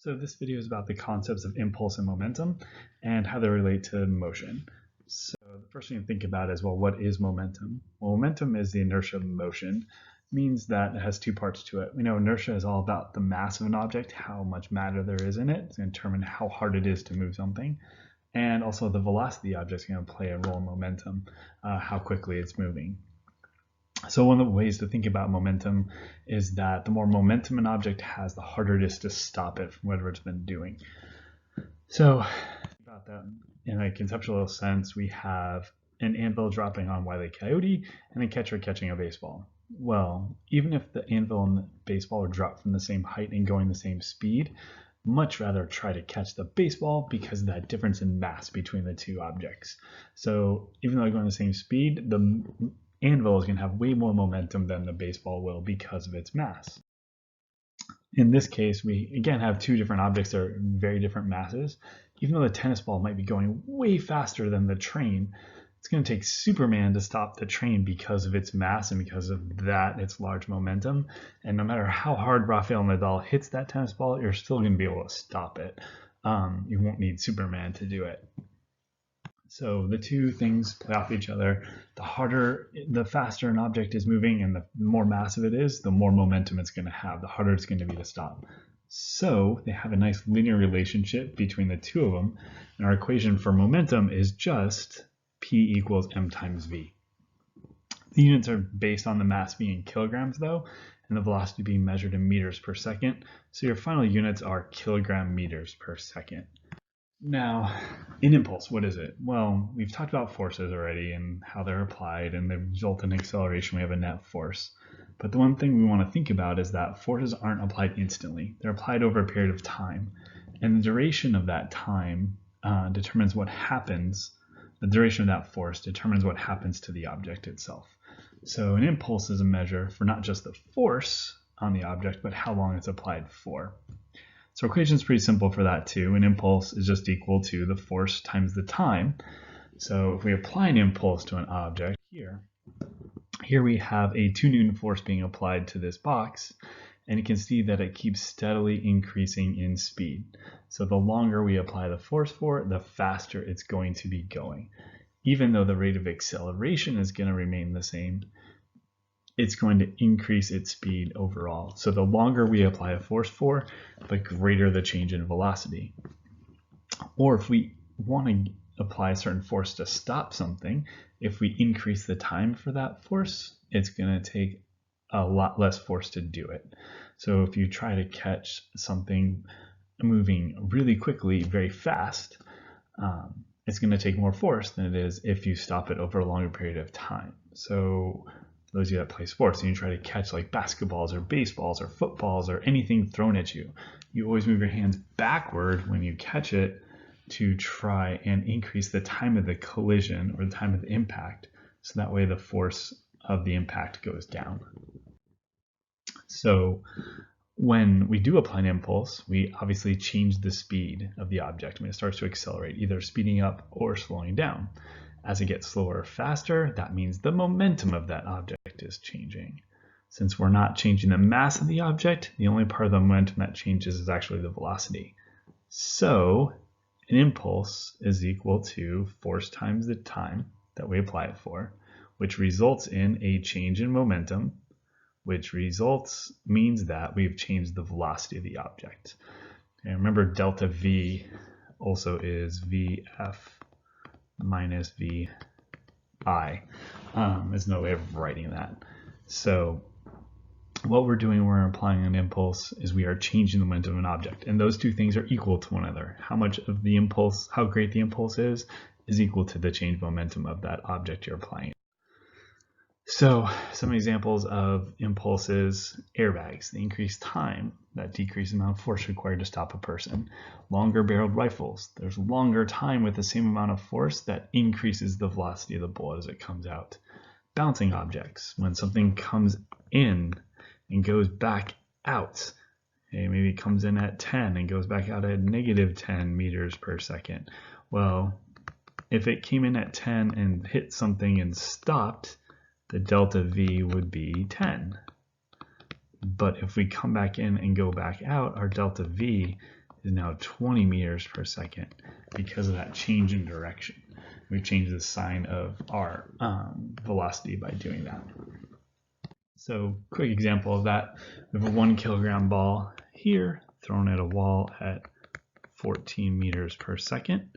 So this video is about the concepts of impulse and momentum and how they relate to motion. So the first thing to think about is, well, what is momentum? Well, momentum is the inertia of motion. It means that it has two parts to it. We know inertia is all about the mass of an object, how much matter there is in it. It's going to determine how hard it is to move something. And also the velocity of the object is going to play a role in momentum, how quickly it's moving. So one of the ways to think about momentum is that the more momentum an object has, the harder it is to stop it from whatever it's been doing. So about that in a conceptual sense, we have an anvil dropping on Wile E. Coyote and a catcher catching a baseball. Well, even if the anvil and the baseball are dropped from the same height and going the same speed, much rather try to catch the baseball because of that difference in mass between the two objects. So even though they're going the same speed, the anvil is going to have way more momentum than the baseball will because of its mass. In this case, we again have two different objects that are very different masses. Even though the tennis ball might be going way faster than the train, it's going to take Superman to stop the train because of its mass and because of that, its large momentum. And no matter how hard Rafael Nadal hits that tennis ball, you're still going to be able to stop it. You won't need Superman to do it. So the two things play off each other. The faster an object is moving and the more massive it is, the more momentum it's going to have, the harder it's going to be to stop. So they have a nice linear relationship between the two of them. And our equation for momentum is just P equals m times v. The units are based on the mass being in kilograms though, and the velocity being measured in meters per second. So your final units are kilogram meters per second. Now, in impulse, what is it? Well, we've talked about forces already and how they're applied, and they result in acceleration. We have a net force. But the one thing we want to think about is that forces aren't applied instantly. They're applied over a period of time. And the duration of that time determines what happens. The duration of that force determines what happens to the object itself. So an impulse is a measure for not just the force on the object, but how long it's applied for. So our equation is pretty simple for that too. An impulse is just equal to the force times the time. So if we apply an impulse to an object here we have a 2 Newton force being applied to this box, and you can see that it keeps steadily increasing in speed. So the longer we apply the force for it, the faster it's going to be going. Even though the rate of acceleration is going to remain the same, it's going to increase its speed overall. So the longer we apply a force for, the greater the change in velocity. Or if we want to apply a certain force to stop something, if we increase the time for that force, it's going to take a lot less force to do it. So if you try to catch something moving really quickly, very fast, it's going to take more force than it is if you stop it over a longer period of time. So those of you that play sports and you try to catch like basketballs or baseballs or footballs or anything thrown at you, you always move your hands backward when you catch it to try and increase the time of the collision or the time of the impact. So that way the force of the impact goes down. So when we do apply an impulse, we obviously change the speed of the object when it starts to accelerate, either speeding up or slowing down. As it gets slower or faster, that means the momentum of that object is changing. Since we're not changing the mass of the object, the only part of the momentum that changes is actually the velocity. So an impulse is equal to force times the time that we apply it for, which results in a change in momentum, which means that we've changed the velocity of the object. And remember, delta V also is VF minus VI is no way of writing that. So what we're doing when we're applying an impulse is we are changing the momentum of an object, and those two things are equal to one another. How much of the impulse, how great the impulse is equal to the change momentum of that object you're applying. So some examples of impulses: airbags, the increased time that decreases the amount of force required to stop a person. Longer barreled rifles, there's longer time with the same amount of force that increases the velocity of the bullet as it comes out. Bouncing objects, when something comes in and goes back out, okay, maybe it comes in at 10 and goes back out at negative 10 meters per second. Well, if it came in at 10 and hit something and stopped, the delta V would be 10. But if we come back in and go back out, our delta V is now 20 meters per second because of that change in direction. We've changed the sign of our velocity by doing that. So quick example of that, we have a 1 kilogram ball here thrown at a wall at 14 meters per second.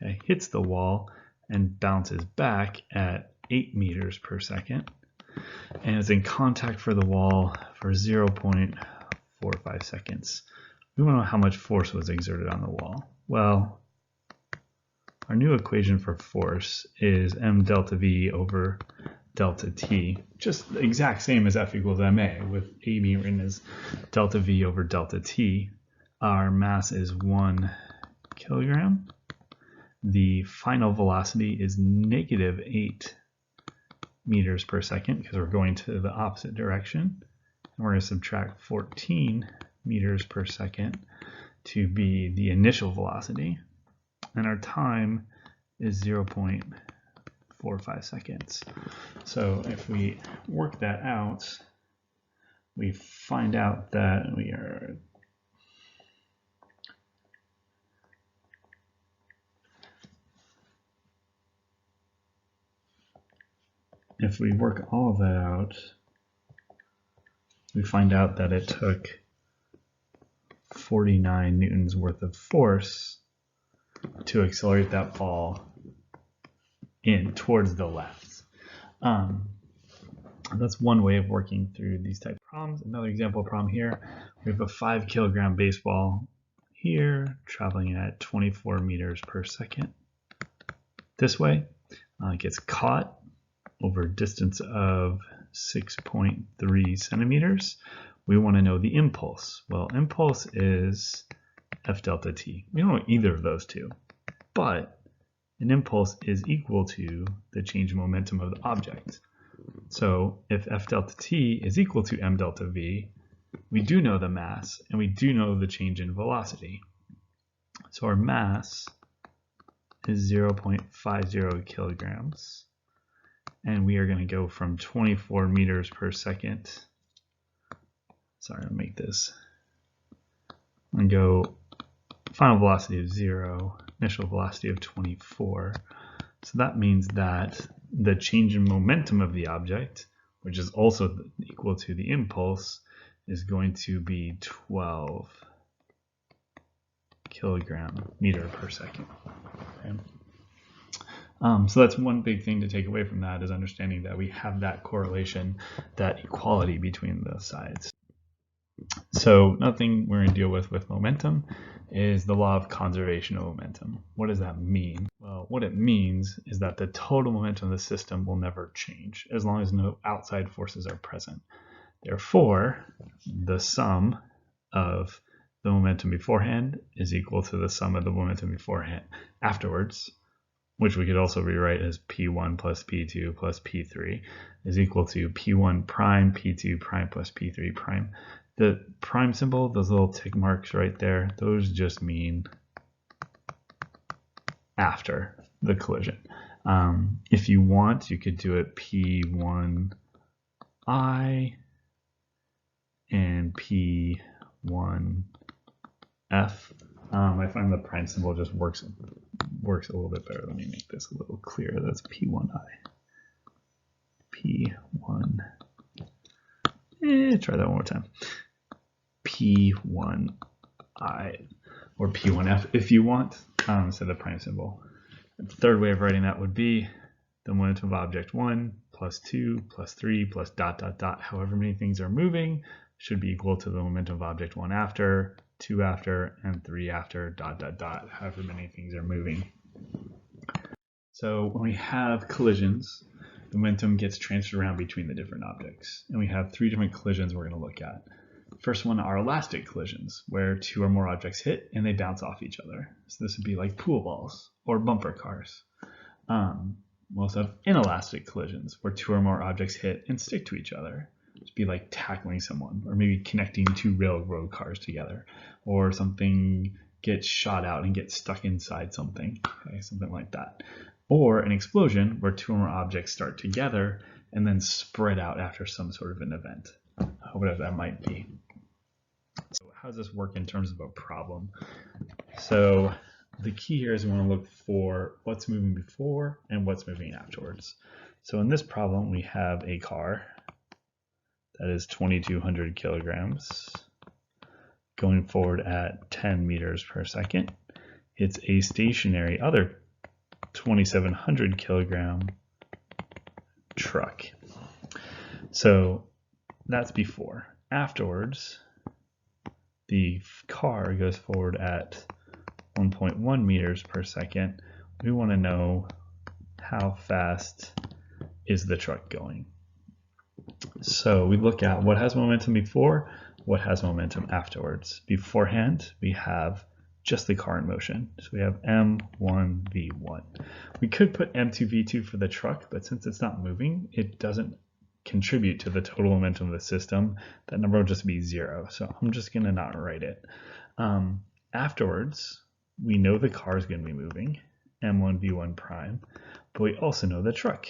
Okay, hits the wall and bounces back at 8 meters per second. And it's in contact for the wall for 0.45 seconds. We want to know how much force was exerted on the wall. Well, our new equation for force is m delta v over delta t, just the exact same as F equals ma, with a being written as delta v over delta t. Our mass is 1 kilogram. The final velocity is negative 8 meters per second because we're going to the opposite direction. And we're going to subtract 14 meters per second to be the initial velocity. And our time is 0.45 seconds. So if we work that out, we find out that we are if we work all of that out, we find out that it took 49 newtons worth of force to accelerate that ball in towards the left. That's one way of working through these type of problems. Another example problem here, we have a 5 kilogram baseball here traveling at 24 meters per second. This way, it gets caught over a distance of 6.3 centimeters. We want to know the impulse. Well, impulse is F delta t. We don't know either of those two, but an impulse is equal to the change in momentum of the object. So if F delta t is equal to m delta v, we do know the mass and we do know the change in velocity. So our mass is 0.50 kilograms. And we are going to go from 24 meters per second. Sorry, I'll make this. And go final velocity of 0, initial velocity of 24. So that means that the change in momentum of the object, which is also equal to the impulse, is going to be 12 kilogram meter per second. Okay. So that's one big thing to take away from that, is understanding that we have that correlation, that equality between the sides. So another thing we're going to deal with momentum is the law of conservation of momentum. What does that mean? Well, what it means is that the total momentum of the system will never change as long as no outside forces are present. Therefore, the sum of the momentum beforehand is equal to the sum of the momentum beforehand afterwards, which we could also rewrite as P1 plus P2 plus P3 is equal to P1 prime, P2 prime plus P3 prime. The prime symbol, those little tick marks right there, those just mean after the collision. If you want, you could do it P1I and P1F. I find the prime symbol just works a little bit better. Let me make this a little clearer. That's P1I. P1. Try that one more time. P1I or P1F if you want, instead of the prime symbol. The third way of writing that would be the momentum of object 1 plus 2 plus 3 plus dot dot dot, however many things are moving, should be equal to the momentum of object 1 after, 2 after, and 3 after, dot dot dot, however many things are moving. So when we have collisions, the momentum gets transferred around between the different objects. And we have 3 different collisions we're going to look at. First one are elastic collisions, where 2 or more objects hit and they bounce off each other. So this would be like pool balls or bumper cars. We also have inelastic collisions, where 2 or more objects hit and stick to each other. It'd be like tackling someone, or maybe connecting 2 railroad cars together, or something gets shot out and gets stuck inside something, okay, something like that. Or an explosion, where 2 or more objects start together and then spread out after some sort of an event, whatever that might be. So how does this work in terms of a problem? So the key here is we want to look for what's moving before and what's moving afterwards. So in this problem, we have a car that is 2,200 kilograms going forward at 10 meters per second. It's a stationary other 2,700 kilogram truck. So that's before. Afterwards, the car goes forward at 1.1 meters per second. We want to know how fast is the truck going. So we look at what has momentum before, what has momentum afterwards. Beforehand, we have just the car in motion. So we have m1v1. We could put m2v2 for the truck, but since it's not moving, it doesn't contribute to the total momentum of the system. That number will just be 0. So I'm just going to not write it. Afterwards, we know the car is going to be moving, m1v1 prime, but we also know the truck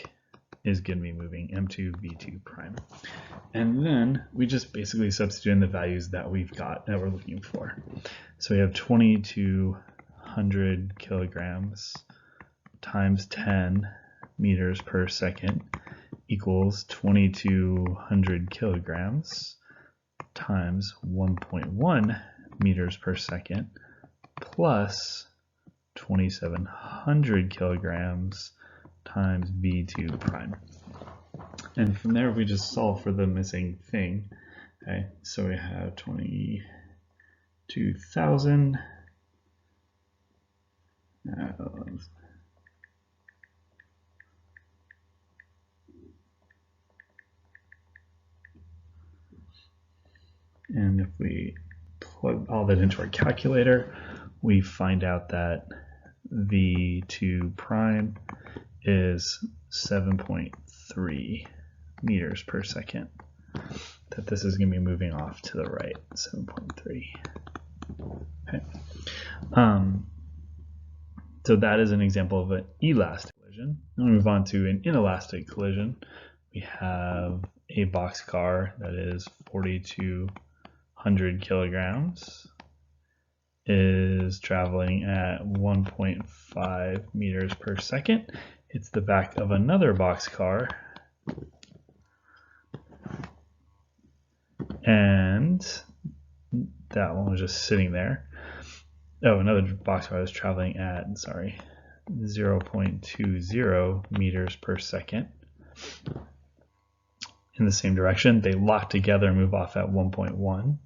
is going to be moving, m2v2 prime. And then we just basically substitute in the values that we've got that we're looking for. So we have 2,200 kilograms times 10 meters per second equals 2,200 kilograms times 1.1 meters per second plus 2,700 kilograms times v2 prime. And from there, we just solve for the missing thing. Okay, so we have 22,000. And if we plug all that into our calculator, we find out that v2 prime is 7.3 meters per second. That this is going to be moving off to the right, 7.3. Okay. So that is an example of an elastic collision. Now we move on to an inelastic collision. We have a boxcar that is 4,200 kilograms, is traveling at 1.5 meters per second. Hits the back of another boxcar, and that one was just sitting there. Oh, another boxcar is traveling at, 0.20 meters per second in the same direction. They lock together and move off at 1.1.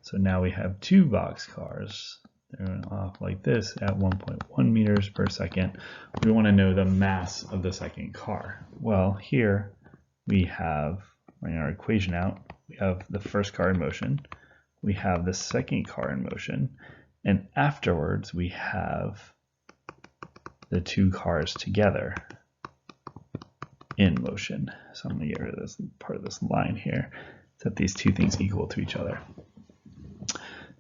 So now we have two boxcars. They're going off like this at 1.1 meters per second. We want to know the mass of the second car. Well, here we have, writing our equation out, we have the first car in motion, we have the second car in motion, and afterwards we have the two cars together in motion. So I'm going to get rid of this part of this line here, set these two things equal to each other.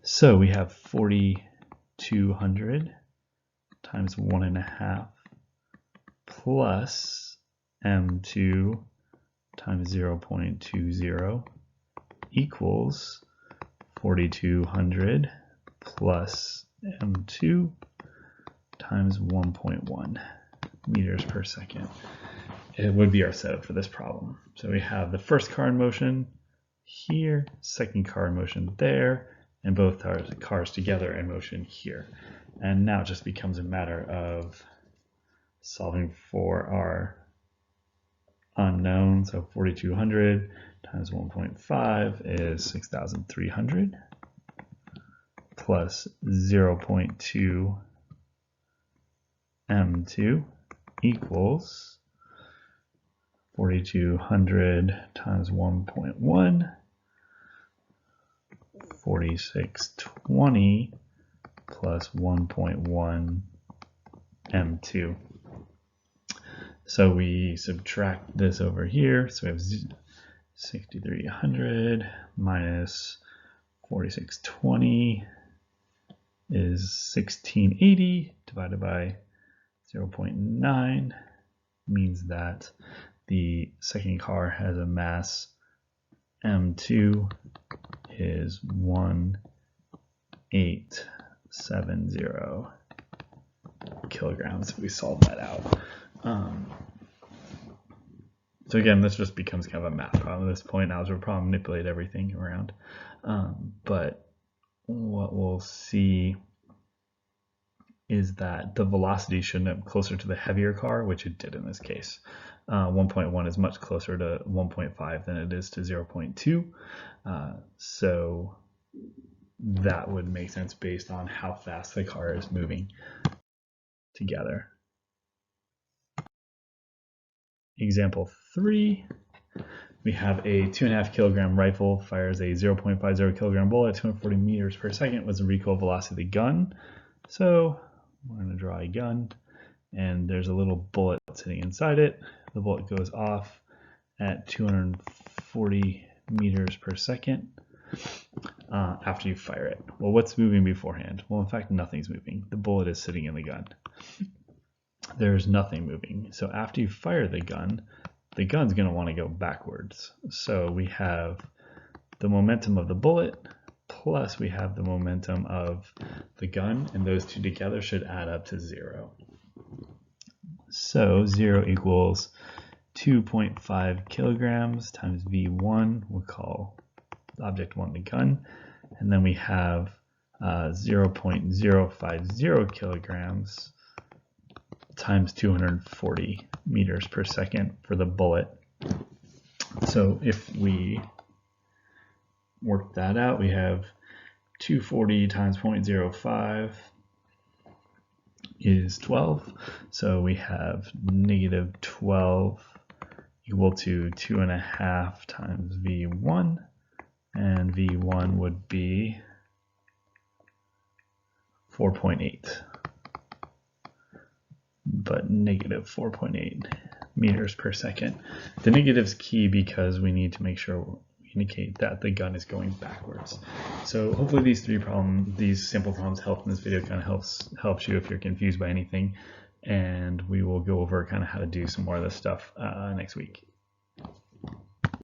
So we have 4,200 times 1.5 plus m2 times 0.20 equals 4,200 plus m2 times 1.1 meters per second. It would be our setup for this problem. So we have the first car in motion here, second car in motion there, and both cars together in motion here. And now it just becomes a matter of solving for our unknown. So 4,200 times 1.5 is 6,300 plus 0.2 m2 equals 4,200 times 1.1, 4,620 plus 1.1 m2. So we subtract this over here. So we have 6,300 minus 4,620 is 1,680 divided by 0.9 means that the second car has a mass m2 is 1,8 0.70 kilograms. We solved that out. So again, this just becomes kind of a math problem at this point. Algebra problem, manipulate everything around. But what we'll see is that the velocity should end up closer to the heavier car, which it did in this case. 1.1 is much closer to 1.5 than it is to 0.2. So that would make sense based on how fast the car is moving together. Example 3, we have a 2.5 kilogram rifle fires a 0.50 kilogram bullet at 240 meters per second with the recoil velocity of the gun. So we're going to draw a gun, and there's a little bullet sitting inside it. The bullet goes off at 240 meters per second after you fire it. Well, what's moving beforehand? Well, in fact, nothing's moving. The bullet is sitting in the gun. There's nothing moving. So after you fire the gun's going to want to go backwards. So we have the momentum of the bullet plus we have the momentum of the gun, and those two together should add up to 0. So 0 equals 2.5 kilograms times V1, we'll call object 1 the gun, and then we have 0.050 kilograms times 240 meters per second for the bullet. So if we work that out, we have 240 times 0.05 is 12. So we have negative 12 equal to 2.5 times V1, and V1 would be 4.8. but negative 4.8 meters per second. The negative is key because we need to make sure we indicate that the gun is going backwards. So hopefully these sample problems help in this video, kind of helps you if you're confused by anything, and we will go over kind of how to do some more of this stuff next week.